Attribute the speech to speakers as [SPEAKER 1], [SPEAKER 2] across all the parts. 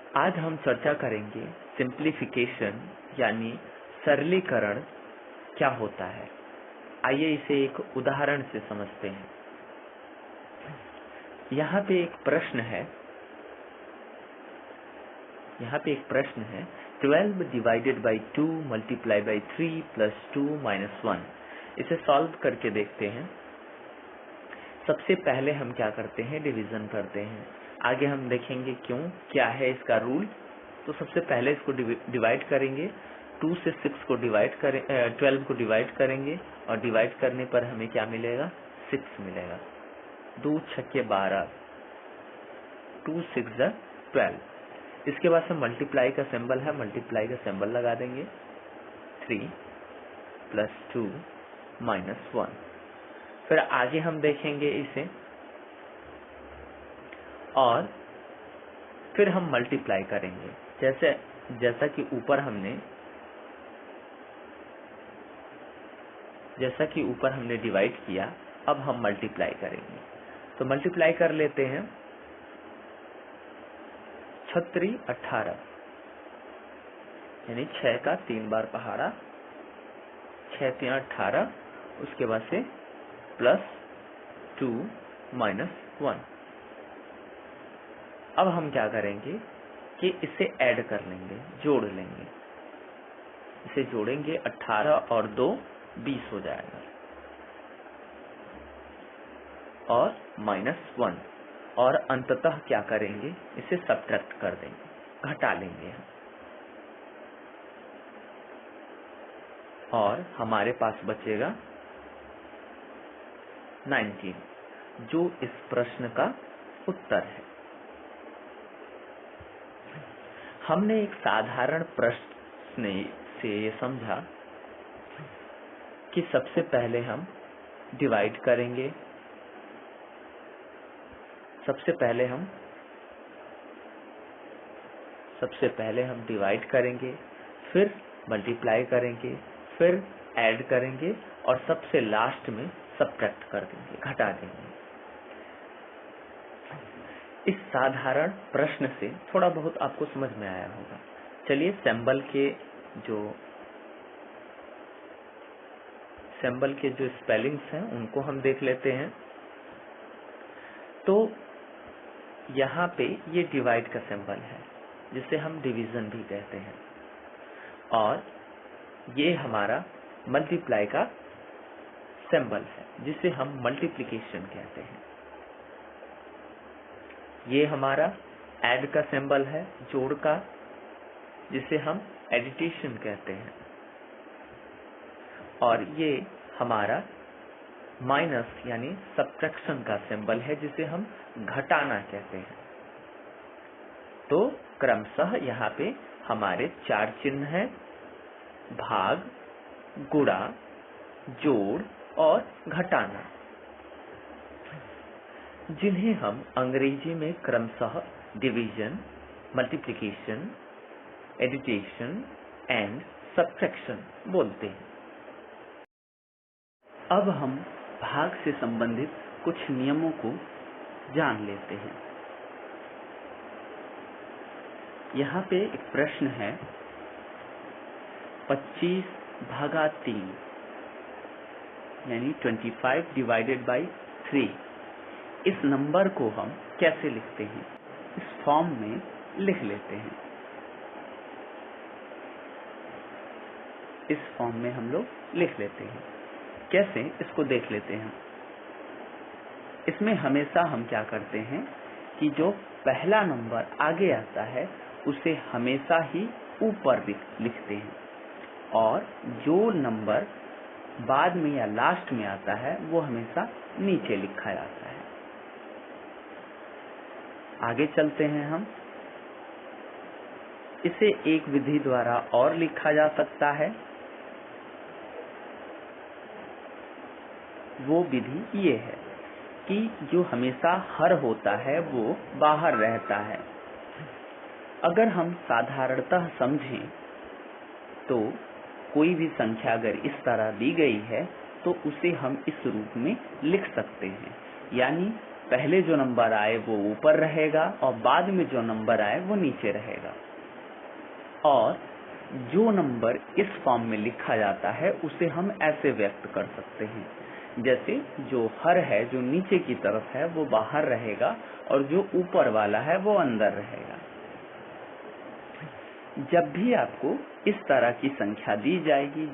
[SPEAKER 1] आज हम चर्चा करेंगे सिंप्लीफिकेशन यानी सरलीकरण क्या होता है। आइए इसे एक उदाहरण से समझते हैं। यहाँ पे एक प्रश्न है 12 divided by 2 multiply by 3 plus 2 minus 1। इसे सॉल्व करके देखते हैं। सबसे पहले हम क्या करते हैं, डिवीजन करते हैं। आगे हम देखेंगे क्या है इसका रूल। तो सबसे पहले इसको डिवाइड करेंगे। 2 से 6 को डिवाइड करें, 12 को डिवाइड करेंगे और डिवाइड करने पर हमें क्या मिलेगा, 6 मिलेगा। 2 छक्के 12, 2 6 12। इसके बाद से मल्टीप्लाई का सिंबल है, मल्टीप्लाई का सिंबल लगा देंगे। 3 प्लस 2 माइनस 1। फिर आगे हम देखेंगे इसे और फिर हम मल्टीप्लाई करेंगे। जैसा कि ऊपर हमने डिवाइड किया, अब हम मल्टीप्लाई करेंगे। तो मल्टीप्लाई कर लेते हैं। 6 18 यानी 6 का 3 बार पहाड़ा, 6 3 18। उसके बाद से प्लस 2 माइनस 1। अब हम क्या करेंगे कि इसे ऐड कर लेंगे, जोड़ लेंगे। इसे जोड़ेंगे, 18 और 2 20 हो जाएगा और माइनस 1। और अंततः क्या करेंगे, इसे सब्ट्रैक्ट कर देंगे, घटा लेंगे हम। और हमारे पास बचेगा 19, जो इस प्रश्न का उत्तर है। हमने एक साधारण प्रश्न से ये समझा कि सबसे पहले हम डिवाइड करेंगे, सबसे पहले हम डिवाइड करेंगे, फिर मल्टीप्लाई करेंगे, फिर ऐड करेंगे और सबसे लास्ट में सब्ट्रैक्ट कर देंगे, घटा देंगे। इस साधारण प्रश्न से थोड़ा बहुत आपको समझ में आया होगा। चलिए सिंबल के जो स्पेलिंग्स हैं उनको हम देख लेते हैं। तो यहाँ पे ये डिवाइड का सिंबल है, जिसे हम डिवीजन भी कहते हैं, और ये हमारा मल्टीप्लाई का सिंबल है, जिसे हम मल्टीप्लिकेशन कहते हैं। ये हमारा ऐड का सिंबल है, जोड़ का, जिसे हम एडिशन कहते हैं। और ये हमारा माइनस यानी सब्ट्रैक्शन का सिंबल है, जिसे हम घटाना कहते हैं। तो क्रमशः यहाँ पे हमारे 4 चिन्ह हैं, भाग, गुणा, जोड़ और घटाना, जिन्हें हम अंग्रेजी में क्रमशः division, multiplication, addition and subtraction बोलते हैं। अब हम भाग से संबंधित कुछ नियमों को जान लेते हैं। यहाँ पे एक प्रश्न है 25/3 यानी 25 डिवाइडेड बाई 3। इस नंबर को हम कैसे लिखते हैं, इस फॉर्म में लिख लेते हैं। इस फॉर्म में हम लोग लिख लेते हैं। कैसे, इसको देख लेते हैं। इसमें हमेशा हम क्या करते हैं कि जो पहला नंबर आगे आता है उसे हमेशा ही ऊपर लिखते हैं, और जो नंबर बाद में या लास्ट में आता है वो हमेशा नीचे लिखा जाता है। आगे चलते हैं हम। इसे एक विधि द्वारा और लिखा जा सकता है। वो विधि ये है कि जो हमेशा हर होता है वो बाहर रहता है। अगर हम साधारणतः समझें तो कोई भी संख्या अगर इस तरह दी गई है तो उसे हम इस रूप में लिख सकते हैं, यानी पहले जो नंबर आए वो ऊपर रहेगा और बाद में जो नंबर आए वो नीचे रहेगा। और जो नंबर इस फॉर्म में लिखा जाता है उसे हम ऐसे व्यक्त कर सकते हैं, जैसे जो हर है जो नीचे की तरफ है वो बाहर रहेगा और जो ऊपर वाला है वो अंदर रहेगा। जब भी आपको इस तरह की संख्या दी जाएगी,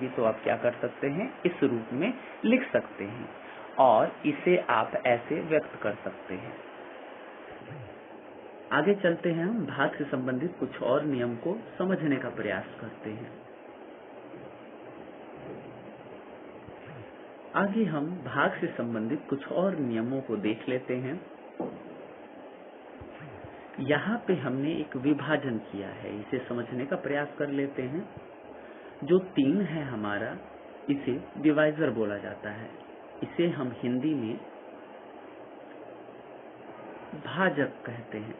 [SPEAKER 1] तो आप क्या कर सकते हैं, इस रूप में लिख सकते हैं और इसे आप ऐसे व्यक्त कर सकते हैं। आगे चलते हैं, हम भाग से संबंधित कुछ और नियम को समझने का प्रयास करते हैं। आगे हम भाग से संबंधित कुछ और नियमों को देख लेते हैं। यहाँ पे हमने एक विभाजन किया है, इसे समझने का प्रयास कर लेते हैं। जो 3 है हमारा, इसे डिवाइजर बोला जाता है। इसे हम हिंदी में भाजक कहते हैं।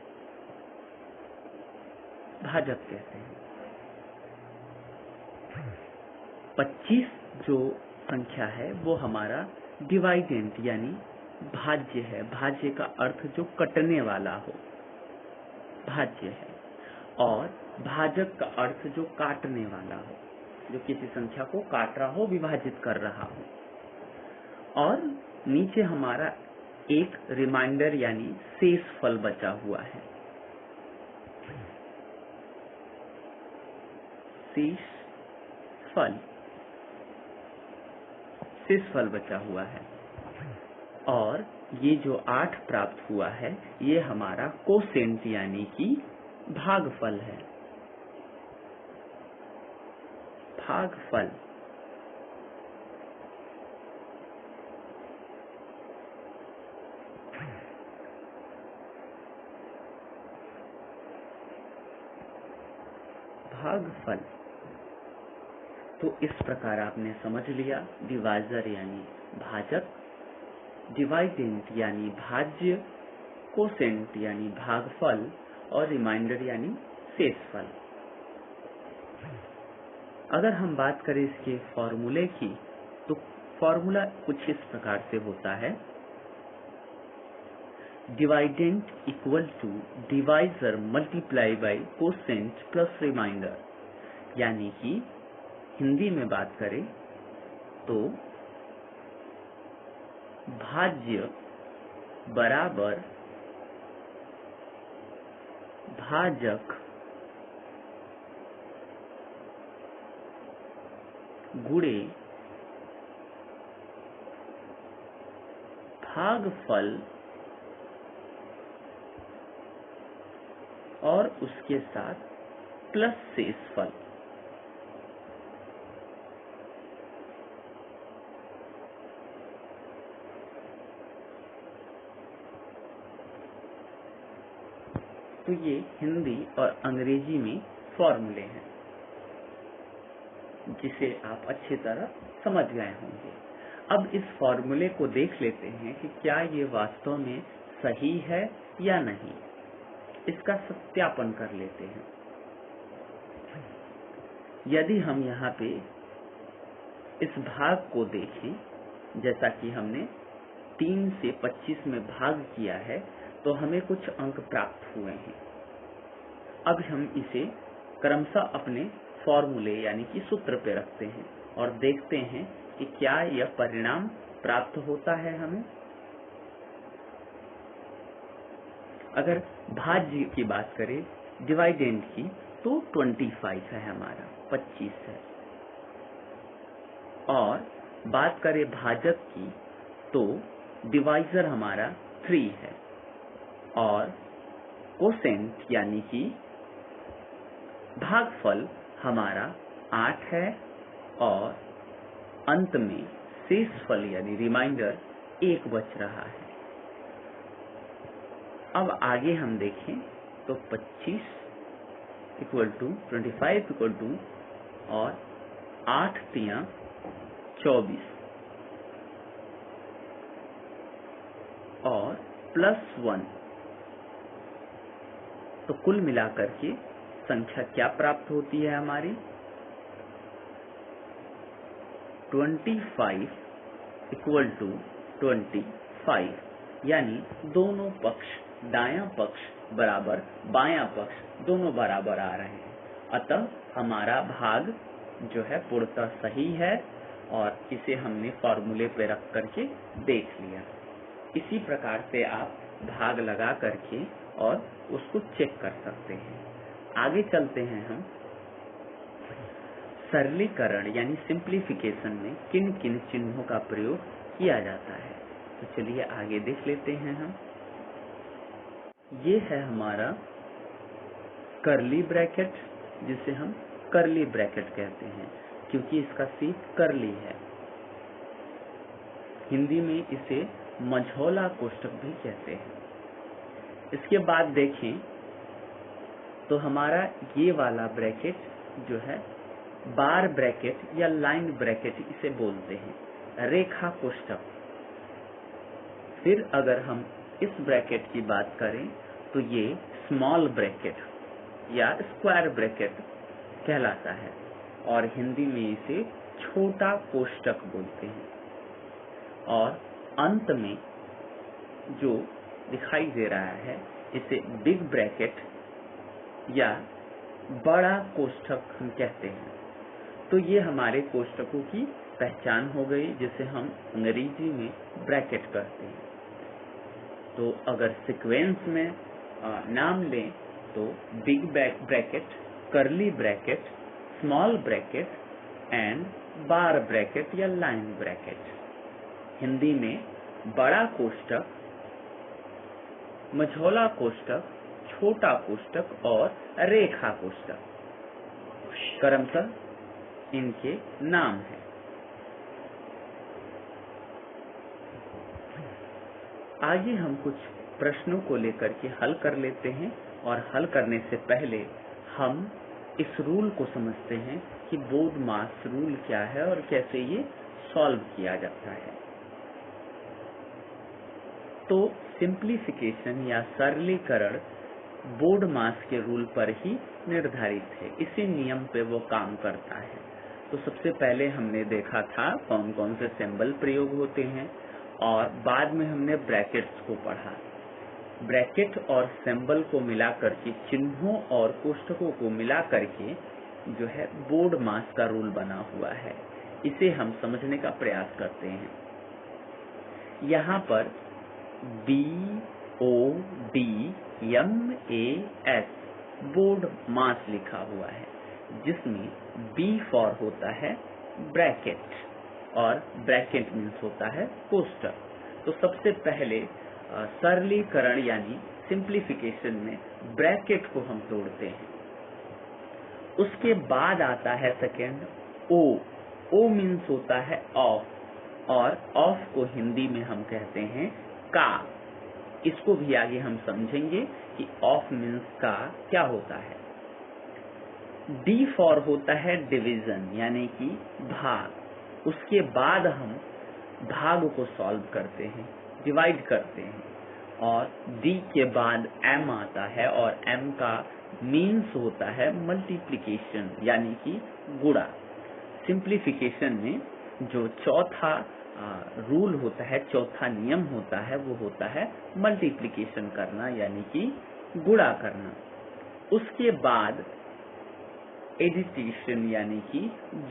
[SPEAKER 1] 25 जो संख्या है वो हमारा डिवाइडेंट यानी भाज्य है। भाज्य का अर्थ जो कटने वाला हो, भाज्य है। और भाजक का अर्थ जो काटने वाला हो, जो किसी संख्या को काट रहा हो, विभाजित कर रहा हो। और नीचे हमारा एक रिमाइंडर यानी शेष फल बचा हुआ है। शेष फल बचा हुआ है। और ये जो 8 प्राप्त हुआ है ये हमारा कोसेंट यानी कि भागफल है। भागफल तो इस प्रकार आपने समझ लिया, डिवाइजर यानी भाजक, डिवाइडेंट यानी भाज्य, कोसेंट यानी भागफल और रिमाइंडर यानी शेषफल। अगर हम बात करें इसके फॉर्मूले की, तो फॉर्मूला कुछ इस प्रकार से होता है, dividend equal to divisor multiply by quotient plus remainder. यानी कि हिंदी में बात करें तो भाज्य बराबर भाजक गुणे भागफल और उसके साथ प्लस शेषफल। तो ये हिंदी और अंग्रेजी में फॉर्मूले हैं जिसे आप अच्छी तरह समझ गए होंगे। अब इस फॉर्मूले को देख लेते हैं कि क्या ये वास्तव में सही है या नहीं। इसका सत्यापन कर लेते हैं। यदि हम यहाँ पे इस भाग को देखें, जैसा कि हमने 3 से 25 में भाग किया है, तो हमें कुछ अंक प्राप्त हुए हैं। अब हम इसे क्रमशः अपने फॉर्मूले यानी कि सूत्र पे रखते हैं और देखते हैं कि क्या यह परिणाम प्राप्त होता है हमें। अगर भाज्य की बात करें, डिवाइडेंट की, तो 25 है हमारा, 25 है। और बात करें भाजक की, तो डिवाइजर हमारा 3 है और कोसेंट यानी कि भागफल हमारा 8 है और अंत में शेषफल यानी रिमाइंडर 1 बच रहा है। अब आगे हम देखें तो 25 इक्वल टू और 8 तिया 24 और +1, तो कुल मिलाकर के संख्या क्या प्राप्त होती है हमारी, 25 इक्वल टू
[SPEAKER 2] 25, यानी दोनों पक्ष, दायां पक्ष बराबर बायां पक्ष दोनों बराबर आ रहे हैं। अतः हमारा भाग जो है पूर्णतः सही है और इसे हमने फॉर्मूले पे रख करके देख लिया। इसी प्रकार से आप भाग लगा करके और उसको चेक कर सकते हैं। आगे चलते हैं हम। सरलीकरण यानी सिंप्लीफिकेशन में किन किन चिन्हों का प्रयोग किया जाता है, तो चलिए आगे देख लेते हैं हम। ये है हमारा कर्ली ब्रैकेट, जिसे हम कर्ली ब्रैकेट कहते हैं क्योंकि इसका सीप कर्ली है। हिंदी में इसे मझौला कोष्ठक भी कहते हैं। इसके बाद देखें तो हमारा ये वाला ब्रैकेट जो है बार ब्रैकेट या लाइन ब्रैकेट इसे बोलते हैं, रेखा कोष्ठक। फिर अगर हम इस ब्रैकेट की बात करें तो ये स्मॉल ब्रैकेट या स्क्वायर ब्रैकेट कहलाता है और हिंदी में इसे छोटा कोष्ठक बोलते हैं। और अंत में जो दिखाई दे रहा है इसे बिग ब्रैकेट या बड़ा कोष्ठक हम कहते हैं। तो ये हमारे कोष्ठकों की पहचान हो गई, जिसे हम अंग्रेजी में ब्रैकेट कहते हैं। तो अगर सीक्वेंस में नाम लें तो big bracket, curly bracket, small bracket and bar bracket या लाइन ब्रैकेट। हिंदी में बड़ा कोष्ठक, मझौला कोष्ठक, छोटा कोष्ठक और रेखा कोष्ठक क्रमशः इनके नाम हैं। आगे हम कुछ प्रश्नों को लेकर के हल कर लेते हैं और हल करने से पहले हम इस रूल को समझते हैं कि बोर्ड-मास रूल क्या है और कैसे ये सॉल्व किया जाता है। तो सिंप्लीफिकेशन या सरलीकरण बोर्ड-मास के रूल पर ही निर्धारित है, इसी नियम पे वो काम करता है। तो सबसे पहले हमने देखा था कौन कौन से सिंबल प्रयोग होते हैं और बाद में हमने ब्रैकेट्स को पढ़ा। ब्रैकेट और सिंबल को मिलाकर के, चिन्हों और कोष्ठकों को मिला करके जो है बोर्ड-मास का रूल बना हुआ है। इसे हम समझने का प्रयास करते हैं। यहाँ पर BODMAS बोर्ड-मास लिखा हुआ है, जिसमें B फॉर होता है ब्रैकेट और ब्रैकेट मीन्स होता है कोष्ठक। तो सबसे पहले सरलीकरण यानी सिंप्लीफिकेशन में ब्रैकेट को हम तोड़ते हैं। उसके बाद आता है सेकेंड O मीन्स होता है ऑफ और ऑफ को हिंदी में हम कहते हैं का। इसको भी आगे हम समझेंगे कि ऑफ मीन्स का क्या होता है। D फॉर होता है डिवीजन यानी कि भाग। उसके बाद हम भाग को सॉल्व करते हैं, डिवाइड करते हैं। और D के बाद M आता है और M का मीन्स होता है मल्टीप्लिकेशन यानी कि गुणा। सिंप्लीफिकेशन में जो चौथा रूल होता है, चौथा नियम होता है, वो होता है मल्टीप्लिकेशन करना यानी कि गुणा करना। उसके बाद एडिशन यानी कि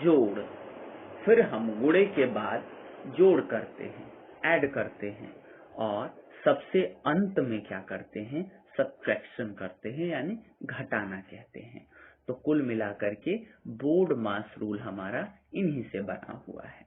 [SPEAKER 2] जोड़। फिर हम गुणे के बाद जोड़ करते हैं, ऐड करते हैं और सबसे अंत में क्या करते हैं, सब्ट्रैक्शन करते हैं यानी घटाना कहते हैं। तो कुल मिलाकर के बोर्ड-मास रूल हमारा इन्हीं से बना हुआ है।